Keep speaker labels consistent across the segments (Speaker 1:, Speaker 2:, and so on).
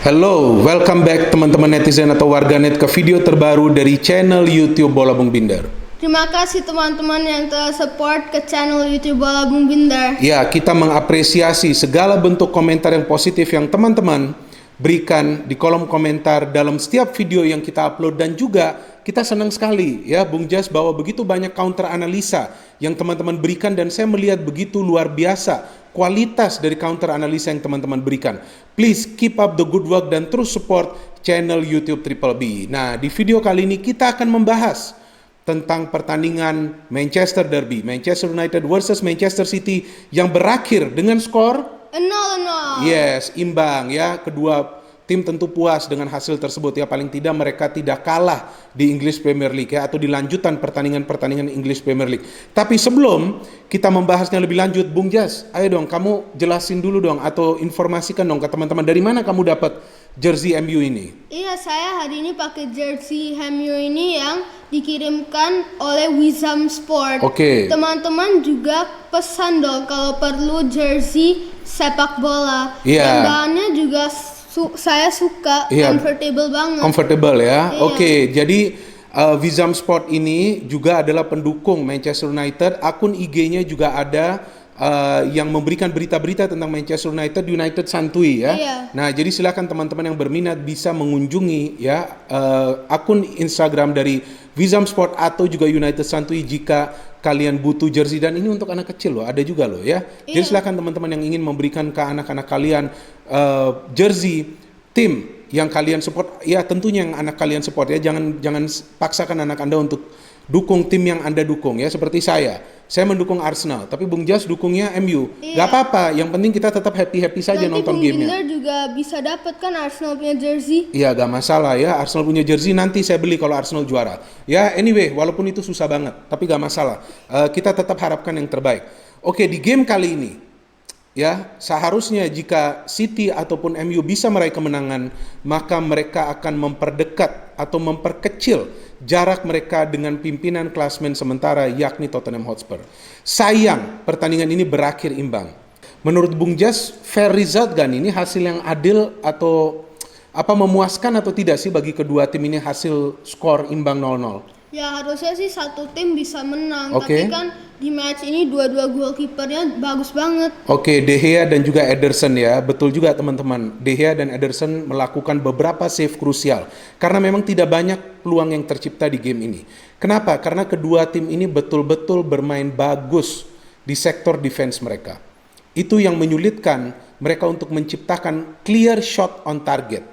Speaker 1: Hello, welcome back teman-teman netizen atau warganet ke video terbaru dari channel YouTube Bola Bung Binder.
Speaker 2: Terima kasih teman-teman yang telah support ke channel YouTube Bola Bung Binder.
Speaker 1: Ya, kita mengapresiasi segala bentuk komentar yang positif yang teman-teman berikan di kolom komentar dalam setiap video yang kita upload, dan juga kita senang sekali ya Bung Jas bahwa begitu banyak counter analisa yang teman-teman berikan, dan saya melihat begitu luar biasa kualitas dari counter analisa yang teman-teman berikan. Please keep up the good work dan terus support channel YouTube Triple B. Nah, di video kali ini kita akan membahas tentang pertandingan Manchester Derby, Manchester United versus Manchester City yang berakhir dengan skor
Speaker 2: 0-0.
Speaker 1: yes, imbang ya. Kedua tim tentu puas dengan hasil tersebut ya, paling tidak mereka tidak kalah di English Premier League ya, atau di lanjutan pertandingan-pertandingan English Premier League. Tapi sebelum kita membahasnya lebih lanjut, Bung Jas, ayo dong kamu jelasin dulu dong, atau informasikan dong ke teman-teman dari mana kamu dapat jersey MU ini.
Speaker 2: Iya, saya hari ini pakai jersey MU ini yang dikirimkan oleh Wizam Sport.
Speaker 1: Oke.
Speaker 2: Teman-teman juga pesan dong kalau perlu jersey sepak bola.
Speaker 1: Iya.
Speaker 2: Dan bahannya juga saya suka,
Speaker 1: Iya.
Speaker 2: comfortable banget.
Speaker 1: Comfortable ya.
Speaker 2: Iya.
Speaker 1: Oke, jadi Wizam Sport ini juga adalah pendukung Manchester United. Akun IG-nya juga ada yang memberikan berita-berita tentang Manchester United, United Santuy ya.
Speaker 2: Iya.
Speaker 1: Nah, jadi silakan teman-teman yang berminat bisa mengunjungi ya akun Instagram dari Wizam Sport atau juga United Santuy jika kalian butuh jersey, dan ini untuk anak kecil loh, ada juga loh ya. Jadi
Speaker 2: Iya.
Speaker 1: silakan teman-teman yang ingin memberikan ke anak-anak kalian jersey tim yang kalian support, ya tentunya yang anak kalian support ya, jangan paksakan anak Anda untuk dukung tim yang Anda dukung ya. Seperti saya mendukung Arsenal, tapi Bung Jas dukungnya MU.
Speaker 2: Iya.
Speaker 1: Gak apa-apa, yang penting kita tetap happy saja
Speaker 2: Nanti
Speaker 1: nonton
Speaker 2: Bung
Speaker 1: gamenya.
Speaker 2: Binder juga bisa dapat kan Arsenal punya jersey.
Speaker 1: Iya, gak masalah ya, Arsenal punya jersey nanti saya beli kalau Arsenal juara. Ya anyway, walaupun itu susah banget, tapi gak masalah. Kita tetap harapkan yang terbaik. Oke, di game kali ini ya, seharusnya jika City ataupun MU bisa meraih kemenangan, maka mereka akan memperdekat atau memperkecil jarak mereka dengan pimpinan klasmen sementara yakni Tottenham Hotspur. Sayang, pertandingan ini berakhir imbang. Menurut Bung Jas, fair result kan ini, hasil yang adil atau memuaskan atau tidak sih bagi kedua tim ini hasil skor imbang 0-0?
Speaker 2: Ya harusnya sih satu tim bisa menang,
Speaker 1: Oke.
Speaker 2: tapi kan di match ini dua-dua goalkeepernya bagus banget.
Speaker 1: Oke, De Gea dan juga Ederson ya, betul juga teman-teman. De Gea dan Ederson melakukan beberapa save krusial karena memang tidak banyak peluang yang tercipta di game ini. Kenapa? Karena kedua tim ini betul-betul bermain bagus di sektor defense mereka. Itu yang menyulitkan mereka untuk menciptakan clear shot on target.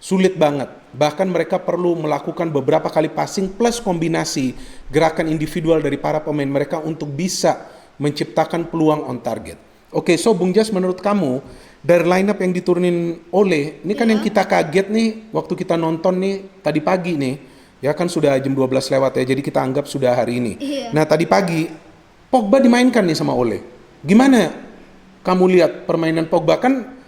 Speaker 1: Sulit banget. Bahkan mereka perlu melakukan beberapa kali passing plus kombinasi gerakan individual dari para pemain mereka untuk bisa menciptakan peluang on target. Oke, so Bung Jas, menurut kamu dari lineup yang diturunin Ole, ini kan
Speaker 2: Iya.
Speaker 1: yang kita kaget nih waktu kita nonton nih tadi pagi nih, ya kan sudah jam 12 lewat ya, jadi kita anggap sudah hari ini.
Speaker 2: Iya.
Speaker 1: Nah, tadi pagi Pogba dimainkan nih sama Ole. Gimana kamu lihat permainan Pogba? Kan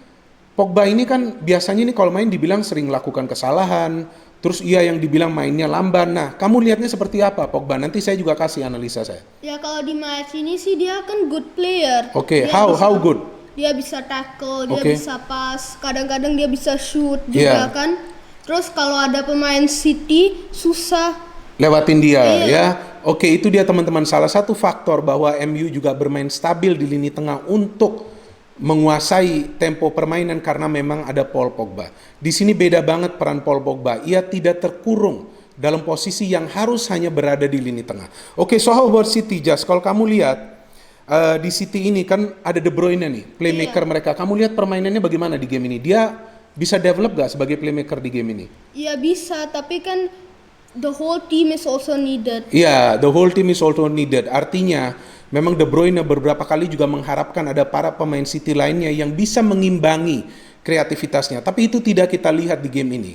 Speaker 1: Pogba ini kan biasanya nih kalau main dibilang sering lakukan kesalahan, terus ia yang dibilang mainnya lamban. Nah, kamu lihatnya seperti apa Pogba? Nanti saya juga kasih analisa saya.
Speaker 2: Ya kalau di match ini sih dia kan good player.
Speaker 1: Oke,
Speaker 2: Dia
Speaker 1: how
Speaker 2: bisa-
Speaker 1: good?
Speaker 2: Dia bisa tackle, dia
Speaker 1: Oke.
Speaker 2: bisa pass, kadang-kadang dia bisa shoot juga
Speaker 1: Iya.
Speaker 2: kan. Terus kalau ada pemain City susah.
Speaker 1: Lewatin dia
Speaker 2: Iya.
Speaker 1: ya. Oke, itu dia teman-teman, salah satu faktor bahwa MU juga bermain stabil di lini tengah untuk menguasai tempo permainan karena memang ada Paul Pogba. Di sini beda banget peran Paul Pogba. Ia tidak terkurung dalam posisi yang harus hanya berada di lini tengah. Oke, so how about City, Jas? Kalau kamu lihat di City ini kan ada De Bruyne nih, playmaker mereka. Kamu lihat permainannya bagaimana di game ini? Dia bisa develop gak sebagai playmaker di game ini?
Speaker 2: Ya bisa, tapi kan the whole team is also needed.
Speaker 1: Iya, the whole team is also needed. Artinya, memang De Bruyne beberapa kali juga mengharapkan ada para pemain City lainnya yang bisa mengimbangi kreativitasnya. Tapi itu tidak kita lihat di game ini.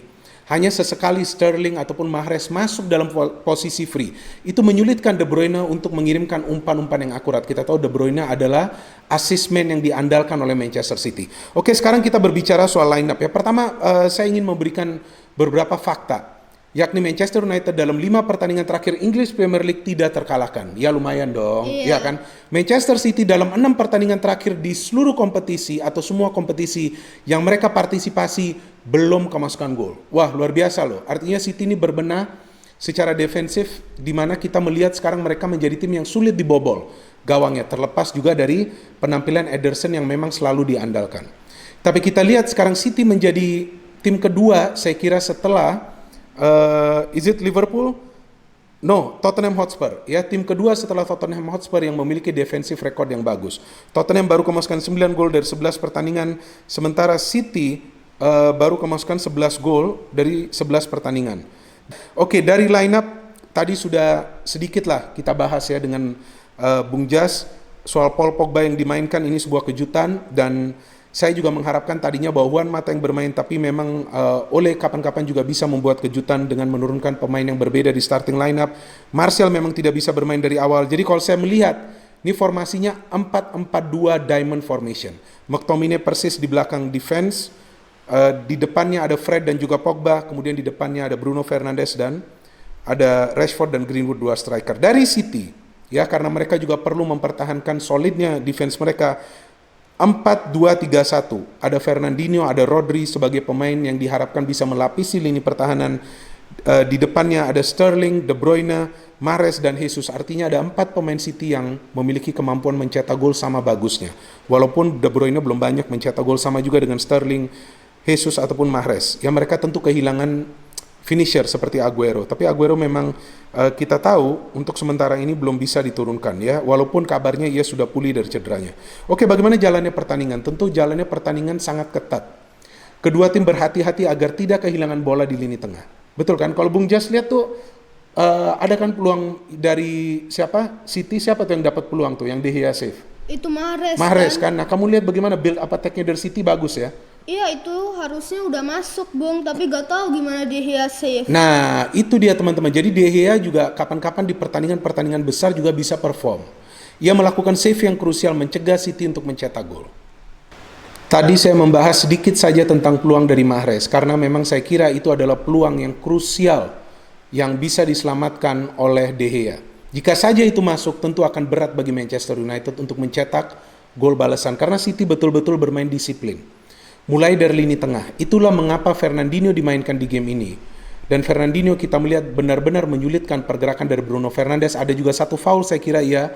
Speaker 1: Hanya sesekali Sterling ataupun Mahrez masuk dalam posisi free. Itu menyulitkan De Bruyne untuk mengirimkan umpan-umpan yang akurat. Kita tahu De Bruyne adalah assist man yang diandalkan oleh Manchester City. Oke, sekarang kita berbicara soal line up ya. Pertama, saya ingin memberikan beberapa fakta. yakni Manchester United dalam 5 pertandingan terakhir English Premier League tidak terkalahkan. Ya lumayan dong, ya kan? Manchester City dalam 6 pertandingan terakhir di seluruh kompetisi atau semua kompetisi yang mereka partisipasi belum kemasukan gol. Wah, luar biasa loh. Artinya City ini berbenah secara defensif, di mana kita melihat sekarang mereka menjadi tim yang sulit dibobol gawangnya, terlepas juga dari penampilan Ederson yang memang selalu diandalkan. Tapi kita lihat sekarang City menjadi tim kedua, saya kira setelah is it Liverpool? No, Tottenham Hotspur. Ya, tim kedua setelah Tottenham Hotspur yang memiliki defensive record yang bagus. Tottenham baru kemasukan 9 gol dari 11 pertandingan, sementara City baru kemasukan 11 gol dari 11 pertandingan. Oke, dari line up tadi sudah sedikit lah kita bahas ya dengan Bung Jas soal Paul Pogba yang dimainkan. Ini sebuah kejutan, dan saya juga mengharapkan tadinya bahwa Juan Mata yang bermain, tapi memang Ole kapan-kapan juga bisa membuat kejutan dengan menurunkan pemain yang berbeda di starting lineup. Martial memang tidak bisa bermain dari awal. Jadi kalau saya melihat, ini formasinya 4-4-2 diamond formation. McTominay persis di belakang defense, di depannya ada Fred dan juga Pogba, kemudian di depannya ada Bruno Fernandes dan ada Rashford dan Greenwood, 2 striker. Dari City, ya karena mereka juga perlu mempertahankan solidnya defense mereka, 4-2-3-1. Ada Fernandinho, ada Rodri sebagai pemain yang diharapkan bisa melapisi lini pertahanan. Di depannya ada Sterling, De Bruyne, Mahrez, dan Jesus. Artinya ada 4 pemain City yang memiliki kemampuan mencetak gol sama bagusnya. Walaupun De Bruyne belum banyak mencetak gol, sama juga dengan Sterling, Jesus ataupun Mahrez. Ya mereka tentu kehilangan finisher seperti Aguero. Tapi Aguero memang kita tahu untuk sementara ini belum bisa diturunkan ya, walaupun kabarnya ia sudah pulih dari cederanya. Oke, bagaimana jalannya pertandingan? Tentu jalannya pertandingan sangat ketat. Kedua tim berhati-hati agar tidak kehilangan bola di lini tengah. Betul kan? Kalau Bung Jas lihat tuh ada kan peluang dari siapa? City, siapa tuh yang dapat peluang tuh yang De Gea save?
Speaker 2: Itu Mahrez
Speaker 1: kan? Nah, kamu lihat bagaimana build up attack-nya dari City, bagus ya?
Speaker 2: Iya, itu harusnya udah masuk, Bung, tapi gak tahu gimana De Gea save.
Speaker 1: Nah, itu dia teman-teman. Jadi De Gea juga kapan-kapan di pertandingan-pertandingan besar juga bisa perform. Ia melakukan save yang krusial mencegah City untuk mencetak gol. Tadi saya membahas sedikit saja tentang peluang dari Mahrez, karena memang saya kira itu adalah peluang yang krusial yang bisa diselamatkan oleh De Gea. Jika saja itu masuk, tentu akan berat bagi Manchester United untuk mencetak gol balasan, karena City betul-betul bermain disiplin. Mulai dari lini tengah. Itulah mengapa Fernandinho dimainkan di game ini. Dan Fernandinho kita melihat benar-benar menyulitkan pergerakan dari Bruno Fernandes. Ada juga satu foul saya kira ia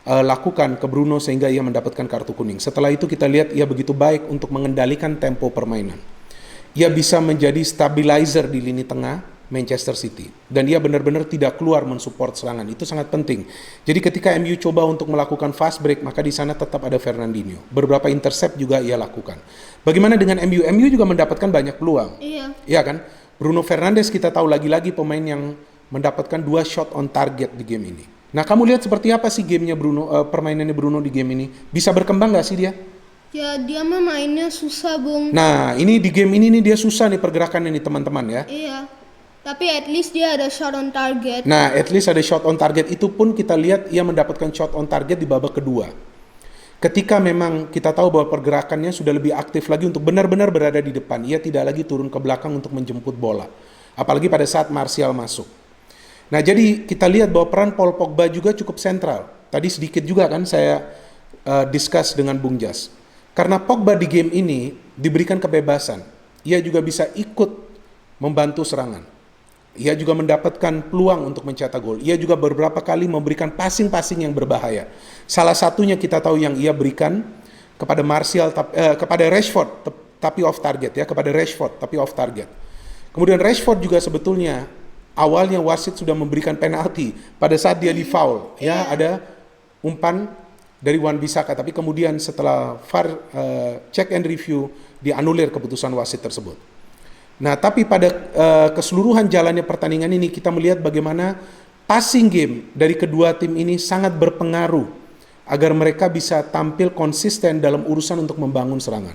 Speaker 1: lakukan ke Bruno sehingga ia mendapatkan kartu kuning. Setelah itu kita lihat ia begitu baik untuk mengendalikan tempo permainan. Ia bisa menjadi stabilizer di lini tengah Manchester City. Dan ia benar-benar tidak keluar mensupport serangan. Itu sangat penting. Jadi ketika MU coba untuk melakukan fast break, maka di sana tetap ada Fernandinho. Beberapa intercept juga ia lakukan. Bagaimana dengan MU? MU juga mendapatkan banyak peluang. Iya kan? Bruno Fernandes kita tahu lagi-lagi pemain yang mendapatkan 2 shot on target di game ini. Nah, kamu lihat seperti apa sih gamenya Bruno, permainannya Bruno di game ini? Bisa berkembang nggak sih dia?
Speaker 2: Ya, dia mah mainnya susah, Bung.
Speaker 1: Nah, ini di game ini nih dia susah nih pergerakannya nih teman-teman ya.
Speaker 2: Iya. Tapi at least dia ada shot on target.
Speaker 1: Nah, at least ada shot on target. Itu pun kita lihat ia mendapatkan shot on target di babak kedua. Ketika memang kita tahu bahwa pergerakannya sudah lebih aktif lagi untuk benar-benar berada di depan. Ia tidak lagi turun ke belakang untuk menjemput bola. Apalagi pada saat Martial masuk. Nah, jadi kita lihat bahwa peran Paul Pogba juga cukup sentral. Tadi sedikit juga kan saya discuss dengan Bung Jas. Karena Pogba di game ini diberikan kebebasan. Ia juga bisa ikut membantu serangan. Ia juga mendapatkan peluang untuk mencetak gol. Ia juga beberapa kali memberikan passing-passing yang berbahaya. Salah satunya kita tahu yang ia berikan kepada Martial, kepada Rashford, tapi off target ya, kepada Rashford, tapi off target. Kemudian Rashford juga sebetulnya awalnya wasit sudah memberikan penalti pada saat dia di foul. Ya, ada umpan dari Wan-Bissaka, tapi kemudian setelah VAR check and review dianulir keputusan wasit tersebut. Nah, tapi pada keseluruhan jalannya pertandingan ini kita melihat bagaimana passing game dari kedua tim ini sangat berpengaruh agar mereka bisa tampil konsisten dalam urusan untuk membangun serangan.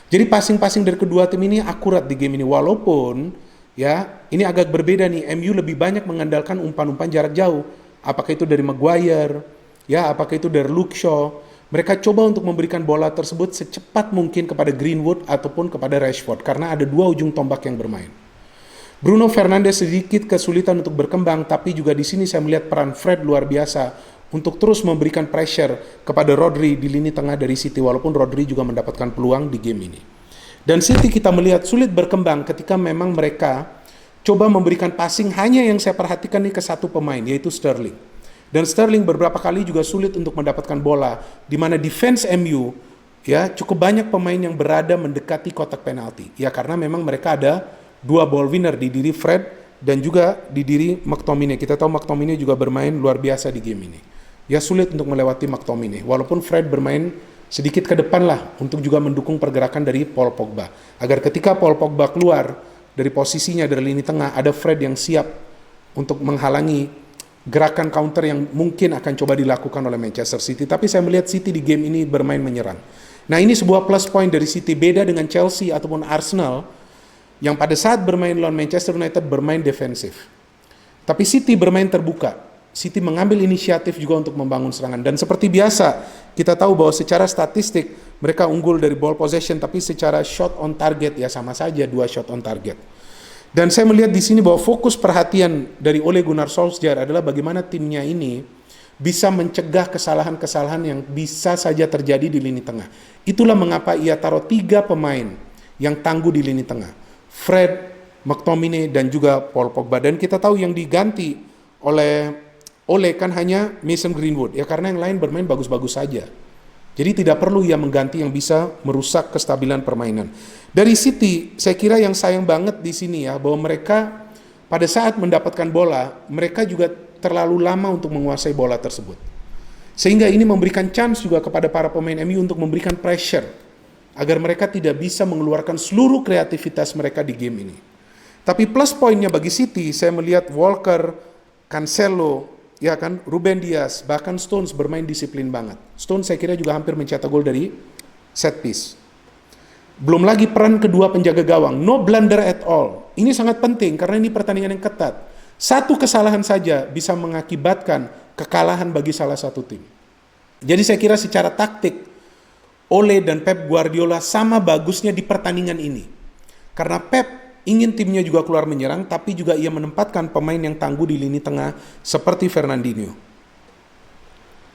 Speaker 1: Jadi passing-passing dari kedua tim ini akurat di game ini, walaupun ya ini agak berbeda nih, MU lebih banyak mengandalkan umpan-umpan jarak jauh. Apakah itu dari Maguire, ya apakah itu dari Luke Shaw. Mereka coba untuk memberikan bola tersebut secepat mungkin kepada Greenwood ataupun kepada Rashford, karena ada 2 ujung tombak yang bermain. Bruno Fernandes sedikit kesulitan untuk berkembang, tapi juga di sini saya melihat peran Fred luar biasa untuk terus memberikan pressure kepada Rodri di lini tengah dari City, walaupun Rodri juga mendapatkan peluang di game ini. Dan City kita melihat sulit berkembang ketika memang mereka coba memberikan passing hanya yang saya perhatikan nih ke satu pemain, yaitu Sterling. Dan Sterling beberapa kali juga sulit untuk mendapatkan bola, di mana defense MU ya cukup banyak pemain yang berada mendekati kotak penalti. Ya karena memang mereka ada dua ball winner di diri Fred dan juga di diri McTominay. Kita tahu McTominay juga bermain luar biasa di game ini. Ya sulit untuk melewati McTominay. Walaupun Fred bermain sedikit ke depan lah untuk juga mendukung pergerakan dari Paul Pogba. Agar ketika Paul Pogba keluar dari posisinya dari lini tengah, ada Fred yang siap untuk menghalangi gerakan counter yang mungkin akan coba dilakukan oleh Manchester City. Tapi saya melihat City di game ini bermain menyerang. Nah ini sebuah plus point dari City, beda dengan Chelsea ataupun Arsenal yang pada saat bermain lawan Manchester United bermain defensif. Tapi City bermain terbuka. City mengambil inisiatif juga untuk membangun serangan. Dan seperti biasa, kita tahu bahwa secara statistik mereka unggul dari ball possession, tapi secara shot on target ya sama saja 2 shot on target. Dan saya melihat di sini bahwa fokus perhatian dari Ole Gunnar Solskjaer adalah bagaimana timnya ini bisa mencegah kesalahan-kesalahan yang bisa saja terjadi di lini tengah. Itulah mengapa ia taruh 3 pemain yang tangguh di lini tengah. Fred, McTominay, dan juga Paul Pogba. Dan kita tahu yang diganti oleh Ole kan hanya Mason Greenwood. Ya karena yang lain bermain bagus-bagus saja. Jadi tidak perlu ia mengganti yang bisa merusak kestabilan permainan. Dari City, saya kira yang sayang banget di sini ya, bahwa mereka pada saat mendapatkan bola, mereka juga terlalu lama untuk menguasai bola tersebut. Sehingga ini memberikan chance juga kepada para pemain MU untuk memberikan pressure agar mereka tidak bisa mengeluarkan seluruh kreativitas mereka di game ini. Tapi plus poinnya bagi City, saya melihat Walker, Cancelo, ya kan, Ruben Dias, bahkan Stones bermain disiplin banget. Stones saya kira juga hampir mencetak gol dari set piece. Belum lagi peran kedua penjaga gawang, no blunder at all. Ini sangat penting karena ini pertandingan yang ketat. Satu kesalahan saja bisa mengakibatkan kekalahan bagi salah satu tim. Jadi saya kira secara taktik, Ole dan Pep Guardiola sama bagusnya di pertandingan ini. Karena Pep ingin timnya juga keluar menyerang, tapi juga ia menempatkan pemain yang tangguh di lini tengah seperti Fernandinho.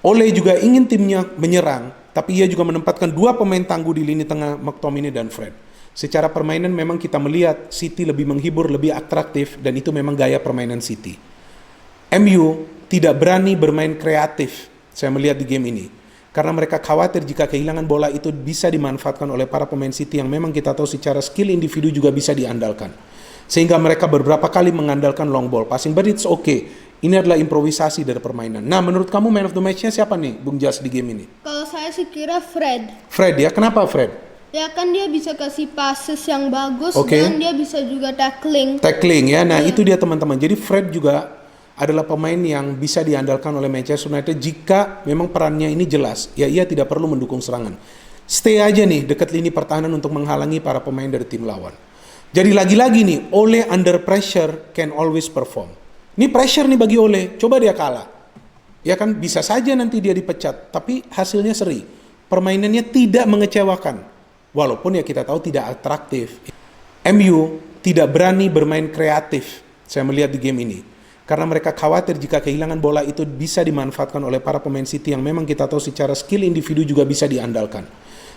Speaker 1: Ole juga ingin timnya menyerang, tapi ia juga menempatkan 2 pemain tangguh di lini tengah, McTominay dan Fred. Secara permainan memang kita melihat City lebih menghibur, lebih atraktif, dan itu memang gaya permainan City. MU tidak berani bermain kreatif, saya melihat di game ini. Karena mereka khawatir jika kehilangan bola itu bisa dimanfaatkan oleh para pemain City yang memang kita tahu secara skill individu juga bisa diandalkan. Sehingga mereka beberapa kali mengandalkan long ball passing, but it's okay. Ini adalah improvisasi dari permainan. Nah, menurut kamu man of the match-nya siapa nih, Bung Jas, di game ini?
Speaker 2: Kalau saya sih kira Fred.
Speaker 1: Fred ya, kenapa Fred?
Speaker 2: Ya kan dia bisa kasih passes yang bagus
Speaker 1: Okay.
Speaker 2: dan dia bisa juga tackling.
Speaker 1: Tackling ya, nah itu dia teman-teman. Jadi Fred juga adalah pemain yang bisa diandalkan oleh Manchester United jika memang perannya ini jelas. Ya ia tidak perlu mendukung serangan. Stay aja nih dekat lini pertahanan untuk menghalangi para pemain dari tim lawan. Jadi lagi-lagi nih, Ole under pressure can always perform. Ini pressure nih bagi Ole, coba dia kalah. Ya kan bisa saja nanti dia dipecat, tapi hasilnya seri. Permainannya tidak mengecewakan. Walaupun ya kita tahu tidak atraktif. MU tidak berani bermain kreatif, saya melihat di game ini. Karena mereka khawatir jika kehilangan bola itu bisa dimanfaatkan oleh para pemain City yang memang kita tahu secara skill individu juga bisa diandalkan.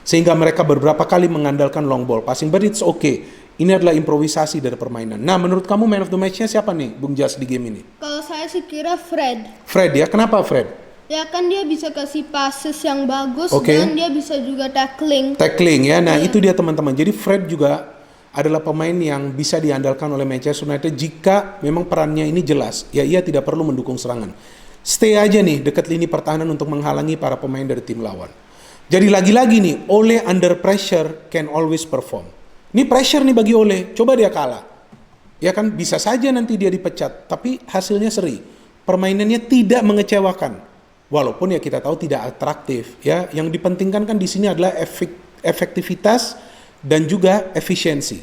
Speaker 1: Sehingga mereka beberapa kali mengandalkan long ball passing, but it's okay. Ini adalah improvisasi dari permainan. Nah, menurut kamu man of the match-nya siapa nih, Bung Jas, di game ini?
Speaker 2: Kalau saya sih kira Fred.
Speaker 1: Fred ya, kenapa Fred?
Speaker 2: Ya kan dia bisa kasih passes yang bagus
Speaker 1: Okay.
Speaker 2: dan dia bisa juga tackling.
Speaker 1: Tackling ya, nah itu dia teman-teman. Jadi Fred juga adalah pemain yang bisa diandalkan oleh Manchester United jika memang perannya ini jelas. Ya ia tidak perlu mendukung serangan. Stay aja nih dekat lini pertahanan untuk menghalangi para pemain dari tim lawan. Jadi lagi-lagi nih, Ole under pressure can always perform. Ini pressure nih bagi Ole, coba dia kalah. Ya kan bisa saja nanti dia dipecat, tapi hasilnya seri. Permainannya tidak mengecewakan. Walaupun ya kita tahu tidak atraktif. Ya, yang dipentingkan kan di sini adalah efektivitas dan juga efisiensi.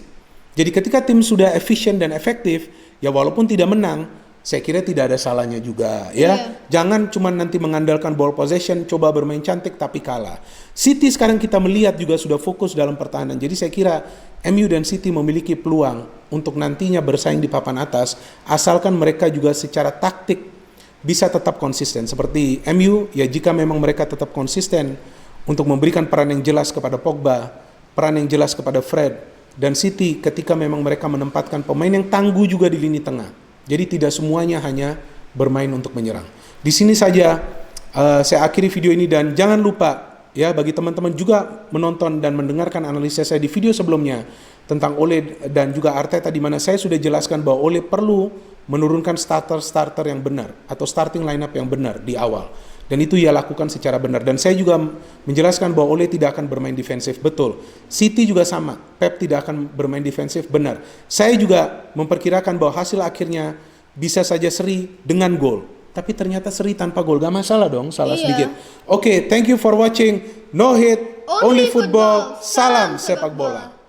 Speaker 1: Jadi ketika tim sudah efisien dan efektif, ya walaupun tidak menang, saya kira tidak ada salahnya juga ya. Jangan cuma nanti mengandalkan ball possession, coba bermain cantik tapi kalah. City sekarang kita melihat juga sudah fokus dalam pertahanan. Jadi saya kira MU dan City memiliki peluang untuk nantinya bersaing di papan atas, asalkan mereka juga secara taktik bisa tetap konsisten. Seperti MU, ya jika memang mereka tetap konsisten untuk memberikan peran yang jelas kepada Pogba, peran yang jelas kepada Fred, dan City ketika memang mereka menempatkan pemain yang tangguh juga di lini tengah. Jadi tidak semuanya hanya bermain untuk menyerang. Di sini saja saya akhiri video ini, dan jangan lupa ya bagi teman-teman juga menonton dan mendengarkan analisa saya di video sebelumnya tentang Ole dan juga Arteta, di mana saya sudah jelaskan bahwa Ole perlu menurunkan starter yang benar atau starting lineup yang benar di awal. Dan itu ia lakukan secara benar. Dan saya juga menjelaskan bahwa Ole tidak akan bermain defensif. Betul. City juga sama. Pep tidak akan bermain defensif. Benar. Saya juga memperkirakan bahwa hasil akhirnya bisa saja seri dengan gol. Tapi ternyata seri tanpa gol. Gak masalah dong, salah sedikit. Oke, thank you for watching. No hate, only football. Salam sepak bola.